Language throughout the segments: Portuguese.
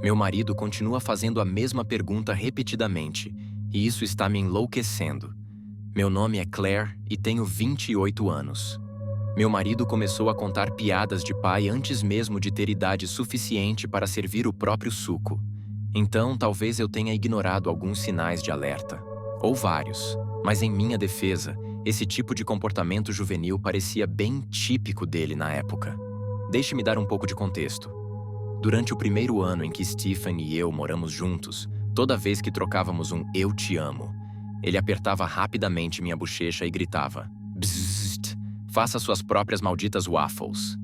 Meu marido continua fazendo a mesma pergunta repetidamente, e isso está me enlouquecendo. Meu nome é Claire e tenho 28 anos. Meu marido começou a contar piadas de pai antes mesmo de ter idade suficiente para servir o próprio suco. Então, talvez eu tenha ignorado alguns sinais de alerta. Ou vários. Mas em minha defesa, esse tipo de comportamento juvenil parecia bem típico dele na época. Deixe-me dar um pouco de contexto. Durante o primeiro ano em que Stephen e eu moramos juntos, toda vez que trocávamos um "eu te amo", ele apertava rapidamente minha bochecha e gritava: "Bzzzt, faça suas próprias malditas waffles."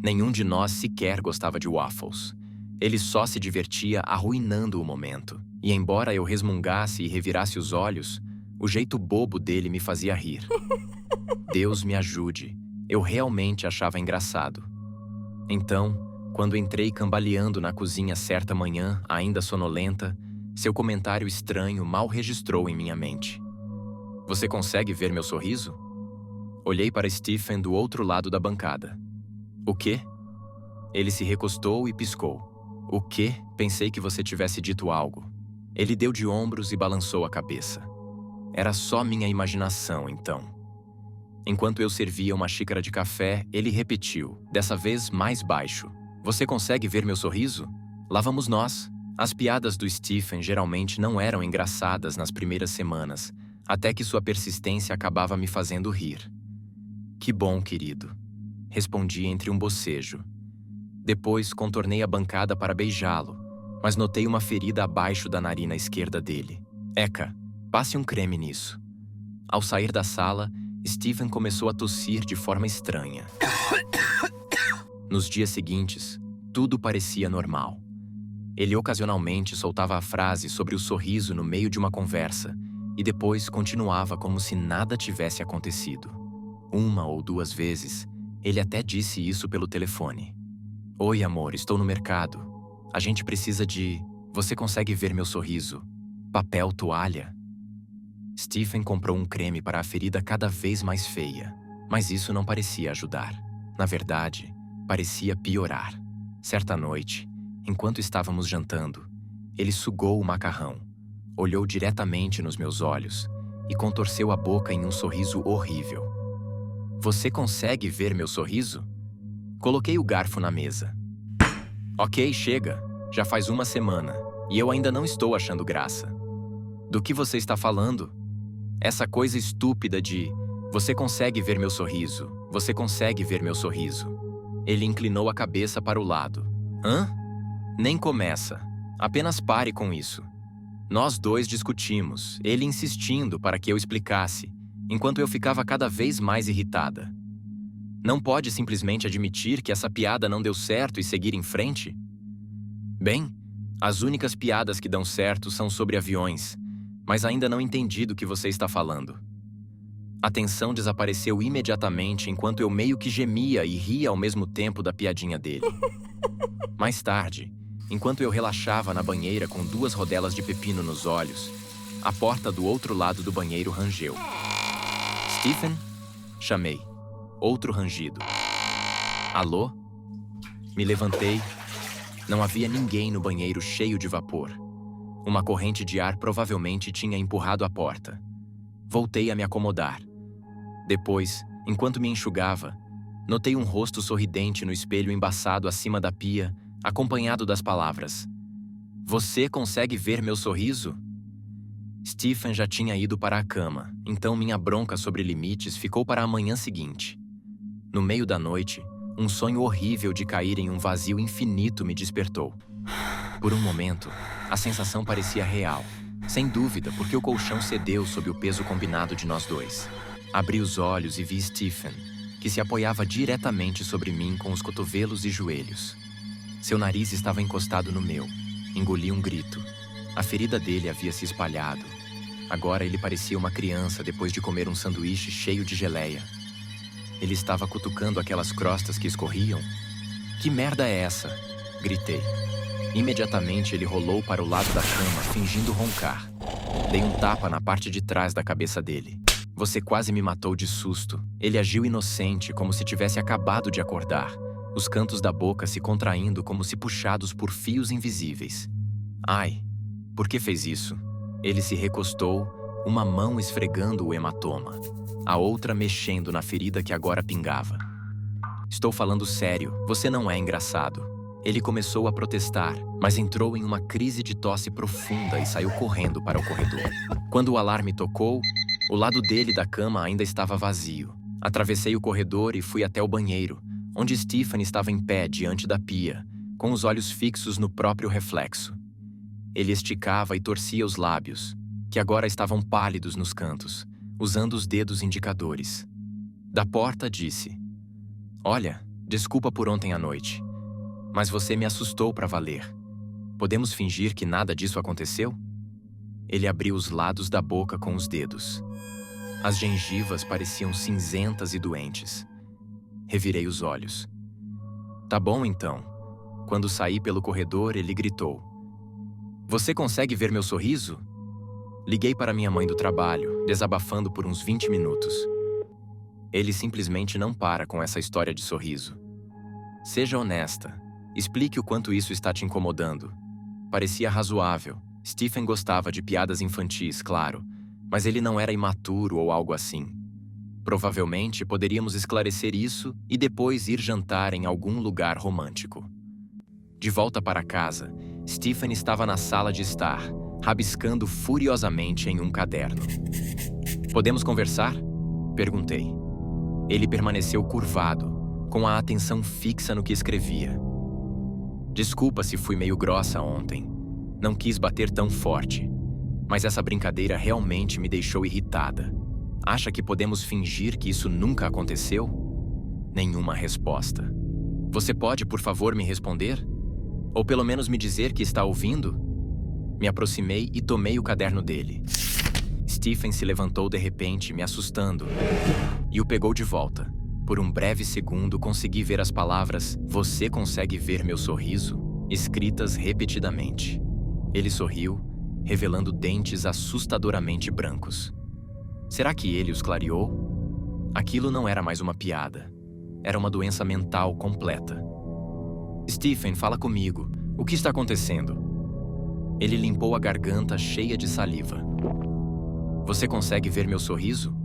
Nenhum de nós sequer gostava de waffles. Ele só se divertia arruinando o momento. E embora eu resmungasse e revirasse os olhos, o jeito bobo dele me fazia rir. Deus me ajude. Eu realmente achava engraçado. Então, quando entrei cambaleando na cozinha certa manhã, ainda sonolenta, seu comentário estranho mal registrou em minha mente. "Você consegue ver meu sorriso?" Olhei para Stephen do outro lado da bancada. "O quê?" Ele se recostou e piscou. "O quê? Pensei que você tivesse dito algo." Ele deu de ombros e balançou a cabeça. Era só minha imaginação, então. Enquanto eu servia uma xícara de café, ele repetiu, dessa vez mais baixo: "Você consegue ver meu sorriso? Lá vamos nós." As piadas do Stephen geralmente não eram engraçadas nas primeiras semanas, até que sua persistência acabava me fazendo rir. "Que bom, querido," respondi entre um bocejo. Depois contornei a bancada para beijá-lo, mas notei uma ferida abaixo da narina esquerda dele. "Eca, passe um creme nisso." Ao sair da sala, Stephen começou a tossir de forma estranha. Nos dias seguintes, tudo parecia normal. Ele ocasionalmente soltava a frase sobre o sorriso no meio de uma conversa e depois continuava como se nada tivesse acontecido. Uma ou duas vezes, ele até disse isso pelo telefone. "Oi, amor, estou no mercado. A gente precisa de... Você consegue ver meu sorriso? Papel toalha?" Stephen comprou um creme para a ferida cada vez mais feia, mas isso não parecia ajudar. Na verdade, parecia piorar. Certa noite, enquanto estávamos jantando, ele sugou o macarrão, olhou diretamente nos meus olhos e contorceu a boca em um sorriso horrível. "Você consegue ver meu sorriso?" Coloquei o garfo na mesa. "Ok, chega. Já faz uma semana e eu ainda não estou achando graça." "Do que você está falando?" "Essa coisa estúpida de... Você consegue ver meu sorriso? Você consegue ver meu sorriso?" Ele inclinou a cabeça para o lado. "Hã? Nem começa. Apenas pare com isso." Nós dois discutimos, ele insistindo para que eu explicasse, enquanto eu ficava cada vez mais irritada. Não pode simplesmente admitir que essa piada não deu certo e seguir em frente? Bem, as únicas piadas que dão certo são sobre aviões, mas ainda não entendi do que você está falando. A tensão desapareceu imediatamente enquanto eu meio que gemia e ria ao mesmo tempo da piadinha dele. Mais tarde, enquanto eu relaxava na banheira com 2 rodelas de pepino nos olhos, a porta do outro lado do banheiro rangeu. "Stephen?" Chamei. Outro rangido. "Alô?" Me levantei. Não havia ninguém no banheiro cheio de vapor. Uma corrente de ar provavelmente tinha empurrado a porta. Voltei a me acomodar. Depois, enquanto me enxugava, notei um rosto sorridente no espelho embaçado acima da pia, acompanhado das palavras: "Você consegue ver meu sorriso?" Stephen já tinha ido para a cama, então minha bronca sobre limites ficou para a manhã seguinte. No meio da noite, um sonho horrível de cair em um vazio infinito me despertou. Por um momento, a sensação parecia real, sem dúvida porque o colchão cedeu sob o peso combinado de nós dois. Abri os olhos e vi Stephen, que se apoiava diretamente sobre mim com os cotovelos e joelhos. Seu nariz estava encostado no meu. Engoli um grito. A ferida dele havia se espalhado. Agora ele parecia uma criança depois de comer um sanduíche cheio de geleia. Ele estava cutucando aquelas crostas que escorriam. "Que merda é essa?" Gritei. Imediatamente ele rolou para o lado da cama, fingindo roncar. Dei um tapa na parte de trás da cabeça dele. "Você quase me matou de susto." Ele agiu inocente, como se tivesse acabado de acordar, os cantos da boca se contraindo como se puxados por fios invisíveis. Ai, por que fez isso? Ele se recostou, uma mão esfregando o hematoma, a outra mexendo na ferida que agora pingava. Estou falando sério, você não é engraçado. Ele começou a protestar, mas entrou em uma crise de tosse profunda e saiu correndo para o corredor. Quando o alarme tocou, o lado dele da cama ainda estava vazio. Atravessei o corredor e fui até o banheiro, onde Stephanie estava em pé diante da pia, com os olhos fixos no próprio reflexo. Ele esticava e torcia os lábios, que agora estavam pálidos nos cantos, usando os dedos indicadores. Da porta disse: "Olha, desculpa por ontem à noite, mas você me assustou para valer. Podemos fingir que nada disso aconteceu?" Ele abriu os lados da boca com os dedos. As gengivas pareciam cinzentas e doentes. Revirei os olhos. "Tá bom, então." Quando saí pelo corredor, ele gritou: "Você consegue ver meu sorriso?" Liguei para minha mãe do trabalho, desabafando por uns 20 minutos. Ele simplesmente não para com essa história de sorriso. Seja honesta. Explique o quanto isso está te incomodando. Parecia razoável. Stephen gostava de piadas infantis, claro, mas ele não era imaturo ou algo assim. Provavelmente poderíamos esclarecer isso e depois ir jantar em algum lugar romântico. De volta para casa, Stephen estava na sala de estar, rabiscando furiosamente em um caderno. "Podemos conversar?" perguntei. Ele permaneceu curvado, com a atenção fixa no que escrevia. "Desculpa se fui meio grossa ontem. Não quis bater tão forte. Mas essa brincadeira realmente me deixou irritada. Acha que podemos fingir que isso nunca aconteceu?" Nenhuma resposta. "Você pode, por favor, me responder? Ou pelo menos me dizer que está ouvindo?" Me aproximei e tomei o caderno dele. Stephen se levantou de repente, me assustando, e o pegou de volta. Por um breve segundo, consegui ver as palavras "Você consegue ver meu sorriso?" escritas repetidamente. Ele sorriu, revelando dentes assustadoramente brancos. Será que ele os clareou? Aquilo não era mais uma piada. Era uma doença mental completa. "Stephen, fala comigo. O que está acontecendo?" Ele limpou a garganta cheia de saliva. "Você consegue ver meu sorriso?"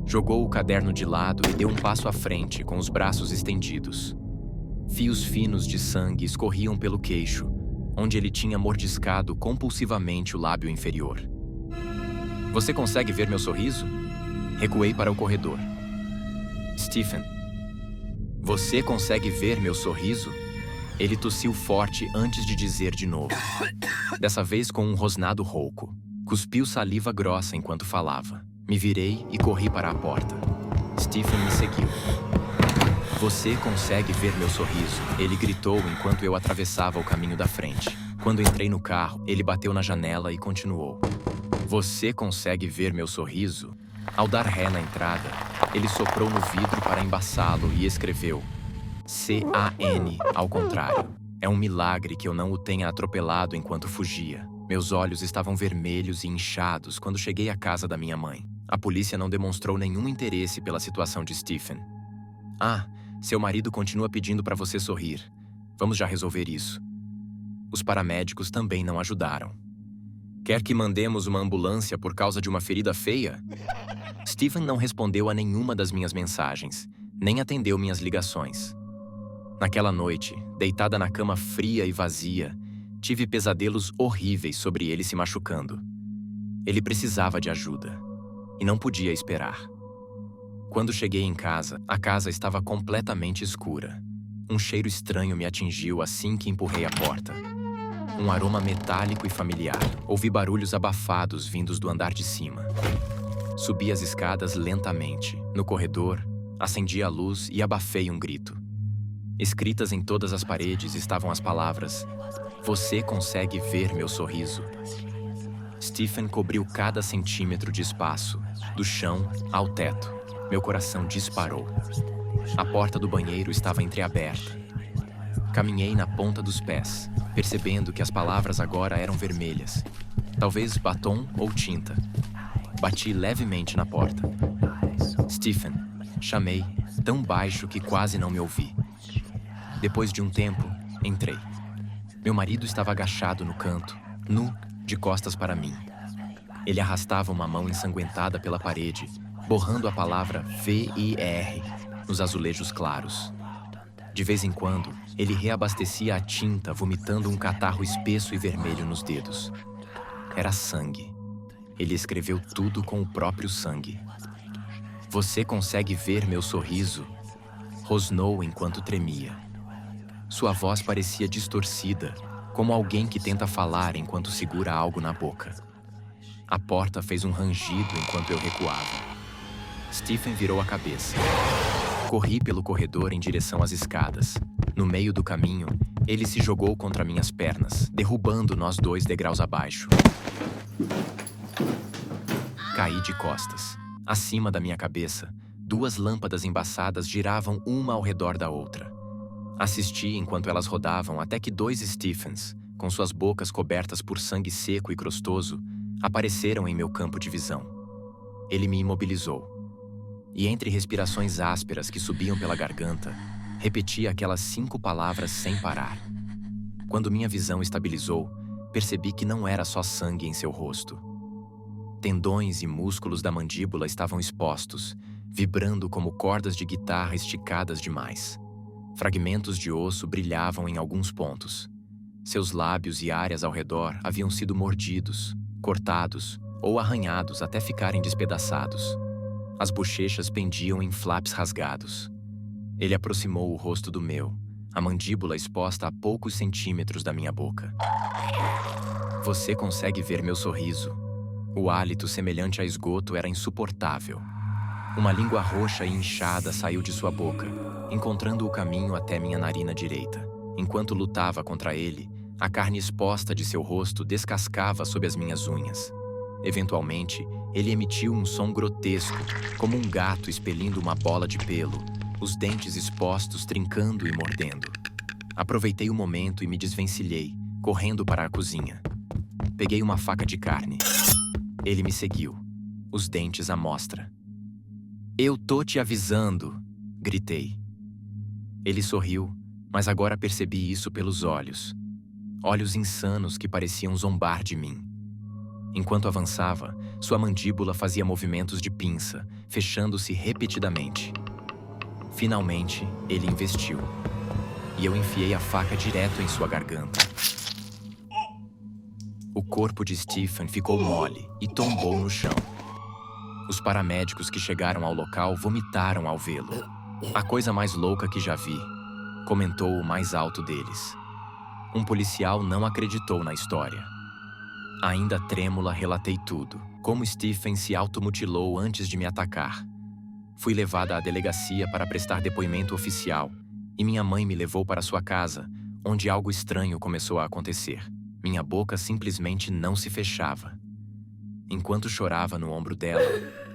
Jogou o caderno de lado e deu um passo à frente, com os braços estendidos. Fios finos de sangue escorriam pelo queixo, onde ele tinha mordiscado compulsivamente o lábio inferior. "Você consegue ver meu sorriso?" Recuei para o corredor. "Stephen, você consegue ver meu sorriso?" Ele tossiu forte antes de dizer de novo. Dessa vez com um rosnado rouco. Cuspiu saliva grossa enquanto falava. Me virei e corri para a porta. Stephen me seguiu. "Você consegue ver meu sorriso?" Ele gritou enquanto eu atravessava o caminho da frente. Quando entrei no carro, ele bateu na janela e continuou. "Você consegue ver meu sorriso?" Ao dar ré na entrada, ele soprou no vidro para embaçá-lo e escreveu CAN ao contrário. É um milagre que eu não o tenha atropelado enquanto fugia. Meus olhos estavam vermelhos e inchados quando cheguei à casa da minha mãe. A polícia não demonstrou nenhum interesse pela situação de Stephen. "Ah, seu marido continua pedindo para você sorrir. Vamos já resolver isso." Os paramédicos também não ajudaram. "Quer que mandemos uma ambulância por causa de uma ferida feia?" Stephen não respondeu a nenhuma das minhas mensagens, nem atendeu minhas ligações. Naquela noite, deitada na cama fria e vazia, tive pesadelos horríveis sobre ele se machucando. Ele precisava de ajuda, e não podia esperar. Quando cheguei em casa, a casa estava completamente escura. Um cheiro estranho me atingiu assim que empurrei a porta. Um aroma metálico e familiar. Ouvi barulhos abafados vindos do andar de cima. Subi as escadas lentamente. No corredor, acendi a luz e abafei um grito. Escritas em todas as paredes estavam as palavras "Você consegue ver meu sorriso?" Stephen cobriu cada centímetro de espaço, do chão ao teto. Meu coração disparou. A porta do banheiro estava entreaberta. Caminhei na ponta dos pés, percebendo que as palavras agora eram vermelhas. Talvez batom ou tinta. Bati levemente na porta. "Stephen", chamei, tão baixo que quase não me ouvi. Depois de um tempo, entrei. Meu marido estava agachado no canto, nu, de costas para mim. Ele arrastava uma mão ensanguentada pela parede, borrando a palavra VIR nos azulejos claros. De vez em quando, ele reabastecia a tinta, vomitando um catarro espesso e vermelho nos dedos. Era sangue. Ele escreveu tudo com o próprio sangue. Você consegue ver meu sorriso? Rosnou enquanto tremia. Sua voz parecia distorcida, como alguém que tenta falar enquanto segura algo na boca. A porta fez um rangido enquanto eu recuava. Stephen virou a cabeça. Corri pelo corredor em direção às escadas. No meio do caminho, ele se jogou contra minhas pernas, derrubando nós dois degraus abaixo. Caí de costas. Acima da minha cabeça, duas lâmpadas embaçadas giravam uma ao redor da outra. Assisti enquanto elas rodavam até que dois Stephens, com suas bocas cobertas por sangue seco e crostoso, apareceram em meu campo de visão. Ele me imobilizou. E entre respirações ásperas que subiam pela garganta, repetia aquelas 5 palavras sem parar. Quando minha visão estabilizou, percebi que não era só sangue em seu rosto. Tendões e músculos da mandíbula estavam expostos, vibrando como cordas de guitarra esticadas demais. Fragmentos de osso brilhavam em alguns pontos. Seus lábios e áreas ao redor haviam sido mordidos, cortados ou arranhados até ficarem despedaçados. As bochechas pendiam em flaps rasgados. Ele aproximou o rosto do meu, a mandíbula exposta a poucos centímetros da minha boca. Você consegue ver meu sorriso? O hálito semelhante a esgoto era insuportável. Uma língua roxa e inchada saiu de sua boca, encontrando o caminho até minha narina direita. Enquanto lutava contra ele, a carne exposta de seu rosto descascava sob as minhas unhas. Eventualmente, ele emitiu um som grotesco, como um gato expelindo uma bola de pelo, os dentes expostos trincando e mordendo. Aproveitei o momento e me desvencilhei, correndo para a cozinha. Peguei uma faca de carne. Ele me seguiu, os dentes à mostra. "Eu tô te avisando", gritei. Ele sorriu, mas agora percebi isso pelos olhos. Olhos insanos que pareciam zombar de mim. Enquanto avançava, sua mandíbula fazia movimentos de pinça, fechando-se repetidamente. Finalmente, ele investiu. E eu enfiei a faca direto em sua garganta. O corpo de Stephen ficou mole e tombou no chão. Os paramédicos que chegaram ao local vomitaram ao vê-lo. "A coisa mais louca que já vi", comentou o mais alto deles. Um policial não acreditou na história. Ainda trêmula, relatei tudo, como Stephen se automutilou antes de me atacar. Fui levada à delegacia para prestar depoimento oficial, e minha mãe me levou para sua casa, onde algo estranho começou a acontecer. Minha boca simplesmente não se fechava. Enquanto chorava no ombro dela,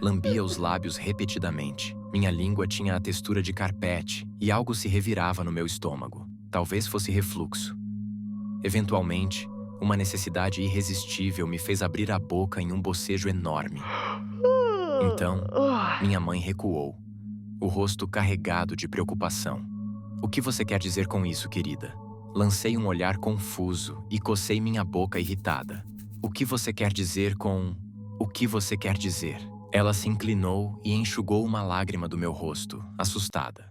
lambia os lábios repetidamente. Minha língua tinha a textura de carpete e algo se revirava no meu estômago. Talvez fosse refluxo. Eventualmente, uma necessidade irresistível me fez abrir a boca em um bocejo enorme. Então, minha mãe recuou, o rosto carregado de preocupação. "O que você quer dizer com isso, querida?" Lancei um olhar confuso e cocei minha boca irritada. "O que você quer dizer com... O que você quer dizer?" Ela se inclinou e enxugou uma lágrima do meu rosto, assustada.